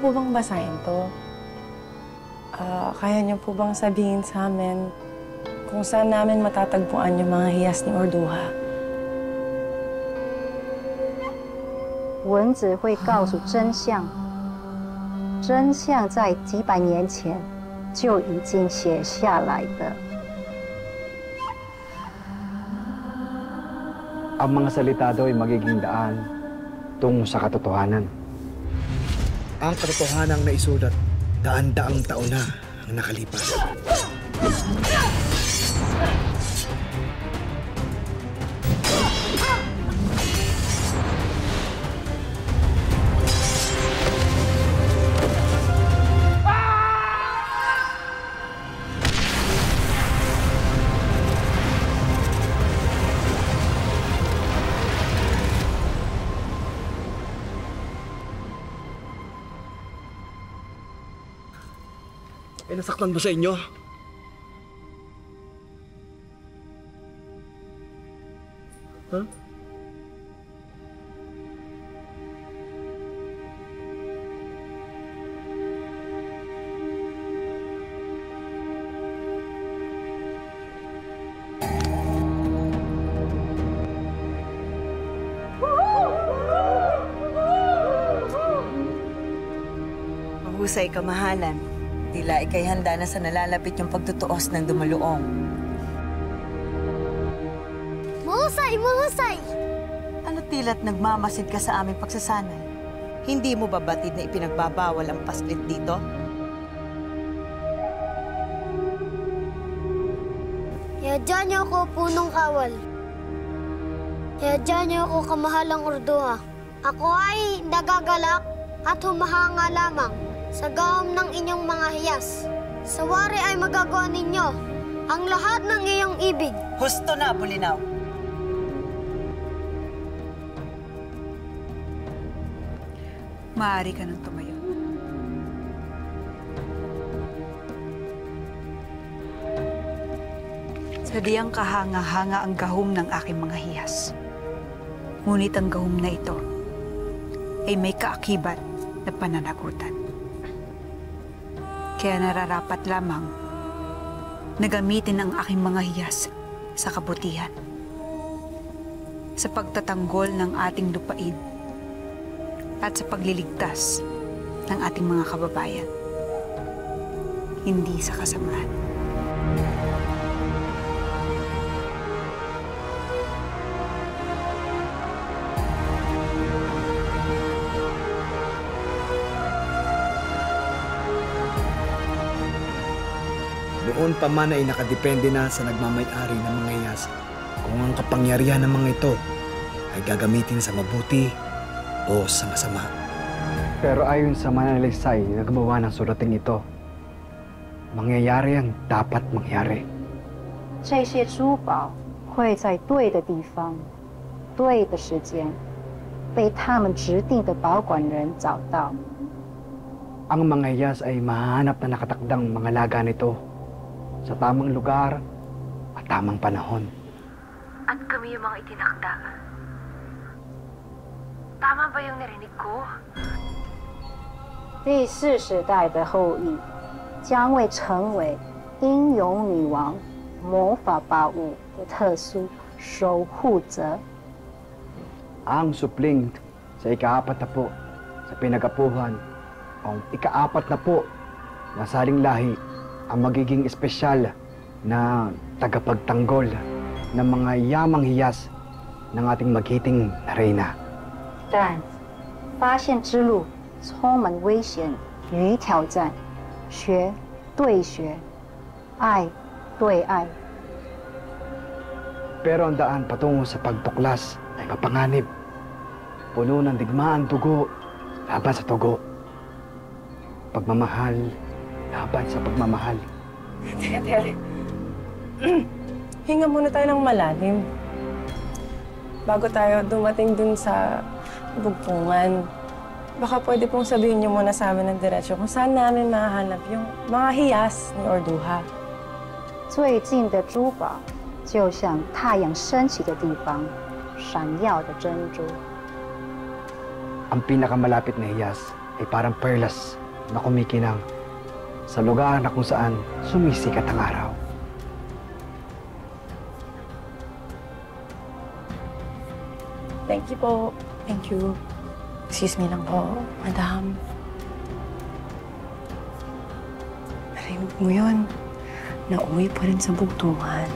po bang basahin to? Kaya niyo po bang sabihin sa amin kung saan namin matatagpuan yung mga hiyas ni Orduha? 文字会告诉真相，真相在几百年前就已经写下来的。Ang mga salita daw ay magiging daan tungo sa katotohanan. Ang katotohanan na isulat, daan-daang taon na ang nakalipas. Ay, nasaktan ba sa inyo? Huh? Mahusay kamahalan. Tila ikay handa na sa nalalapit yung pagtutuos ng dumaloong. Mahusay! Mahusay! Ano tila't nagmamasid ka sa aming pagsasanay? Hindi mo ba batid na ipinagbabawal ang paslit dito? Yadyan niyo ako, punong kawal. Yadyan niyo ako, kamahalang Orduha. Ako ay nagagalak at humahanga lamang sa gawam ng inyong mga hiyas. Sa wari ay magagawa ninyo ang lahat ng iyong ibig. Husto na, Bulinaw. Maaari ka nang tumayo. Sadyang kahanga-hanga ang gahom ng aking mga hiyas. Ngunit ang gahom na ito ay may kaakibat na pananagutan. Kaya nararapat lamang na gamitin ang aking mga hiyas sa kabutihan, sa pagtatanggol ng ating lupain at sa pagliligtas ng ating mga kababayan, hindi sa kasamaan. Noon pa man ay nakadepende na sa nagmamay-ari ng mga hiyas kung ang kapangyarihan ng mga ito ay gagamitin sa mabuti o sa masama. Pero ayon sa mananalisay na gumawa ng surating ito, mangyayari ang dapat mangyari. 这些珠宝会在对的地方、对的时间，被他们指定的保管人找到。 Ang mga hiyas ay mahanap na nakatakdang mga laga nito sa tamang lugar at tamang panahon. At kami yung mga itinakda. Tama ba yung narinig ko? 第四世代的后裔将会成为英勇女王魔法宝物的特殊守护者。 Ang supling sa ika-4 na po sa pinag-apuhan, ang ika-4 na po na saling lahi ang magiging espesyal na tagapagtanggol ng mga yamang hiyas ng ating magiting na reyna. 但发现之路充满危险与挑战，学对学，爱对爱。 Pero ang daan patungo sa pagtuklas ay mapanganib. Puno ng digmaan dugo laban sa tugo. Pagmamahal laban sa pagmamahal. Tere, hinga muna tayo ng malalim. Bago tayo dumating dun sa bugtungan, baka pwede pong sabihin niyo muna sa amin ng diretsyo kung saan namin mahanap yung mga hiyas ni Orduha. 最近的珠宝就像太阳升起的地方，闪耀的珍珠。 Ang pinakamalapit na hiyas ay parang perlas na kumikinang sa lugar na kung saan sumisikat ang araw. Thank you po. Thank you. Excuse me lang po, madam. Narinig mo yun? Nauwi pa rin sa bugtungan.